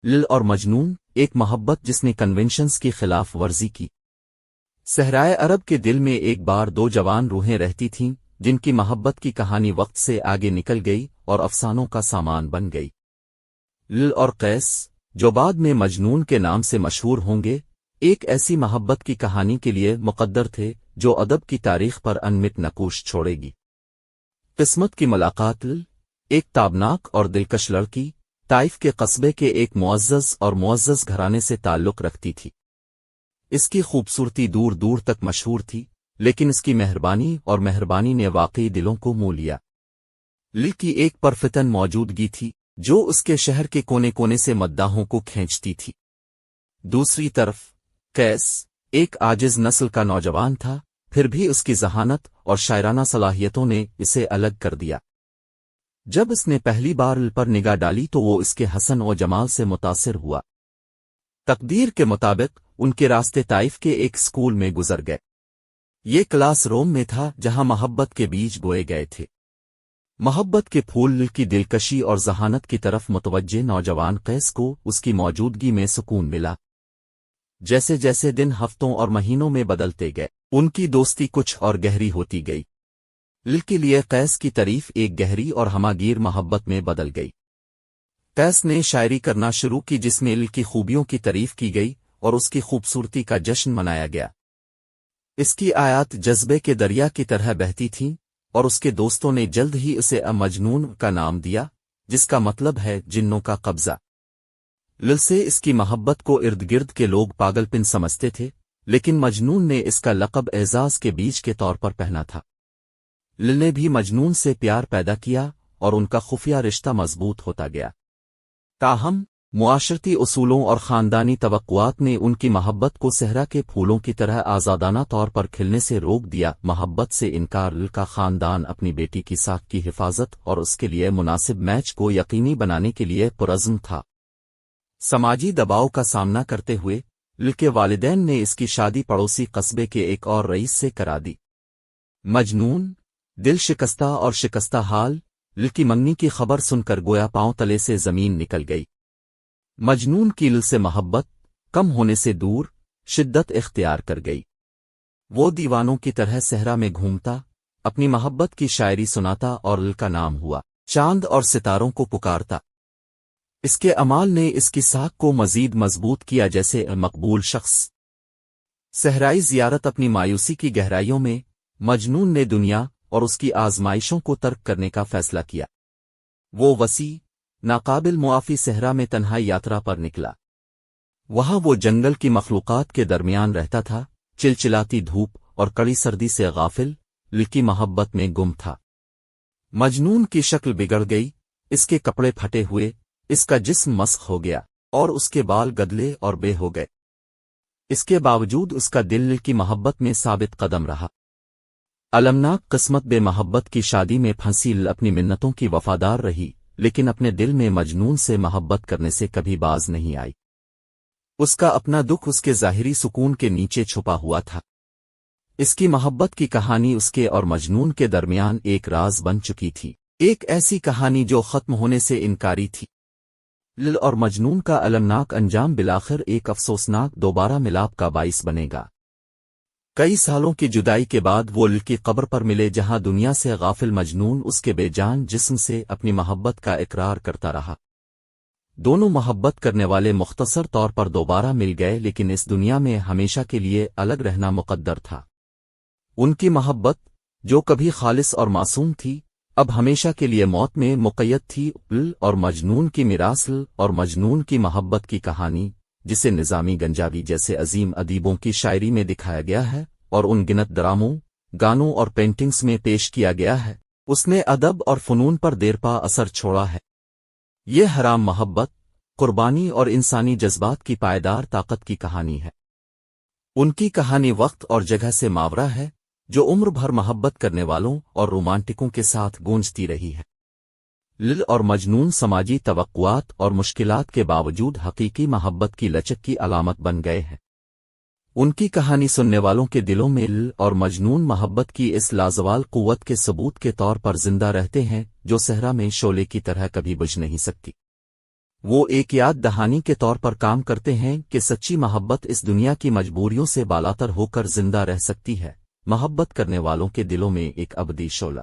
لل اور مجنون، ایک محبت جس نے کنونشنز کی خلاف ورزی کی۔ صحرائے عرب کے دل میں ایک بار دو جوان روحیں رہتی تھیں جن کی محبت کی کہانی وقت سے آگے نکل گئی اور افسانوں کا سامان بن گئی۔ لل اور قیس، جو بعد میں مجنون کے نام سے مشہور ہوں گے، ایک ایسی محبت کی کہانی کے لیے مقدر تھے جو ادب کی تاریخ پر انمٹ نقوش چھوڑے گی۔ قسمت کی ملاقات لل، ایک تابناک اور دلکش لڑکی، طائف کے قصبے کے ایک معزز گھرانے سے تعلق رکھتی تھی۔ اس کی خوبصورتی دور دور تک مشہور تھی، لیکن اس کی مہربانی نے واقعی دلوں کو مو لیا۔ لل کی ایک پرفتن موجودگی تھی جو اس کے شہر کے کونے کونے سے مداحوں کو کھینچتی تھی۔ دوسری طرف قیس ایک عاجز نسل کا نوجوان تھا، پھر بھی اس کی ذہانت اور شاعرانہ صلاحیتوں نے اسے الگ کر دیا۔ جب اس نے پہلی بار لل پر نگاہ ڈالی تو وہ اس کے حسن و جمال سے متاثر ہوا۔ تقدیر کے مطابق ان کے راستے طائف کے ایک اسکول میں گزر گئے۔ یہ کلاس روم میں تھا جہاں محبت کے بیج بوئے گئے تھے۔ محبت کے پھول لل کی دلکشی اور ذہانت کی طرف متوجہ نوجوان قیس کو اس کی موجودگی میں سکون ملا۔ جیسے جیسے دن ہفتوں اور مہینوں میں بدلتے گئے، ان کی دوستی کچھ اور گہری ہوتی گئی۔ لل کے لیے قیس کی تعریف ایک گہری اور ہماگیر محبت میں بدل گئی۔ قیس نے شاعری کرنا شروع کی جس میں لل کی خوبیوں کی تعریف کی گئی اور اس کی خوبصورتی کا جشن منایا گیا۔ اس کی آیات جذبے کے دریا کی طرح بہتی تھیں اور اس کے دوستوں نے جلد ہی اسے مجنون کا نام دیا، جس کا مطلب ہے جنوں کا قبضہ۔ لل سے اس کی محبت کو ارد گرد کے لوگ پاگل پن سمجھتے تھے، لیکن مجنون نے اس کا لقب اعزاز کے بیج کے طور پر پہنا تھا۔ لل نے بھی مجنون سے پیار پیدا کیا اور ان کا خفیہ رشتہ مضبوط ہوتا گیا۔ تاہم معاشرتی اصولوں اور خاندانی توقعات نے ان کی محبت کو صحرا کے پھولوں کی طرح آزادانہ طور پر کھلنے سے روک دیا۔ محبت سے انکار لل کا خاندان اپنی بیٹی کی ساکھ کی حفاظت اور اس کے لیے مناسب میچ کو یقینی بنانے کے لیے پرعزم تھا۔ سماجی دباؤ کا سامنا کرتے ہوئے لل کے والدین نے اس کی شادی پڑوسی قصبے کے ایک اور رئیس سے کرا دی۔ مجنون، دل شکستہ اور شکستہ حال، لل کی منگنی کی خبر سن کر گویا پاؤں تلے سے زمین نکل گئی۔ مجنون کی لل سے محبت کم ہونے سے دور شدت اختیار کر گئی۔ وہ دیوانوں کی طرح صحرا میں گھومتا، اپنی محبت کی شاعری سناتا اور لل کا نام ہوا چاند اور ستاروں کو پکارتا۔ اس کے اعمال نے اس کی ساکھ کو مزید مضبوط کیا جیسے مقبول شخص۔ صحرائی زیارت اپنی مایوسی کی گہرائیوں میں، مجنون نے دنیا اور اس کی آزمائشوں کو ترک کرنے کا فیصلہ کیا۔ وہ وسیع، ناقابل معافی صحرا میں تنہا یاترا پر نکلا۔ وہاں وہ جنگل کی مخلوقات کے درمیان رہتا تھا، چلچلاتی دھوپ اور کڑی سردی سے غافل، لل کی محبت میں گم تھا۔ مجنون کی شکل بگڑ گئی، اس کے کپڑے پھٹے ہوئے، اس کا جسم مسخ ہو گیا اور اس کے بال گدلے اور بے ہو گئے۔ اس کے باوجود اس کا دل لل کی محبت میں ثابت قدم رہا۔ المناک قسمت بے محبت کی شادی میں پھنسی لل اپنی منتوں کی وفادار رہی، لیکن اپنے دل میں مجنون سے محبت کرنے سے کبھی باز نہیں آئی۔ اس کا اپنا دکھ اس کے ظاہری سکون کے نیچے چھپا ہوا تھا۔ اس کی محبت کی کہانی اس کے اور مجنون کے درمیان ایک راز بن چکی تھی، ایک ایسی کہانی جو ختم ہونے سے انکاری تھی۔ لل اور مجنون کا المناک انجام بالآخر ایک افسوسناک دوبارہ ملاپ کا باعث بنے گا۔ کئی سالوں کی جدائی کے بعد وہ لل کی قبر پر ملے جہاں دنیا سے غافل مجنون اس کے بے جان جسم سے اپنی محبت کا اقرار کرتا رہا۔ دونوں محبت کرنے والے مختصر طور پر دوبارہ مل گئے، لیکن اس دنیا میں ہمیشہ کے لیے الگ رہنا مقدر تھا۔ ان کی محبت، جو کبھی خالص اور معصوم تھی، اب ہمیشہ کے لیے موت میں مقید تھی۔ لل اور مجنون کی میراث، لل اور مجنون کی محبت کی کہانی، جسے نظامی گنجاوی جیسے عظیم ادیبوں کی شاعری میں دکھایا گیا ہے اور ان گنت ڈراموں، گانوں اور پینٹنگز میں پیش کیا گیا ہے، اس نے ادب اور فنون پر دیرپا اثر چھوڑا ہے۔ یہ حرام محبت، قربانی اور انسانی جذبات کی پائیدار طاقت کی کہانی ہے۔ ان کی کہانی وقت اور جگہ سے ماورا ہے، جو عمر بھر محبت کرنے والوں اور رومانٹکوں کے ساتھ گونجتی رہی ہے۔ لل اور مجنون سماجی توقعات اور مشکلات کے باوجود حقیقی محبت کی لچک کی علامت بن گئے ہیں۔ ان کی کہانی سننے والوں کے دلوں میں لل اور مجنون محبت کی اس لازوال قوت کے ثبوت کے طور پر زندہ رہتے ہیں جو صحرا میں شعلے کی طرح کبھی بجھ نہیں سکتی۔ وہ ایک یاد دہانی کے طور پر کام کرتے ہیں کہ سچی محبت اس دنیا کی مجبوریوں سے بالاتر ہو کر زندہ رہ سکتی ہے، محبت کرنے والوں کے دلوں میں ایک ابدی شعلہ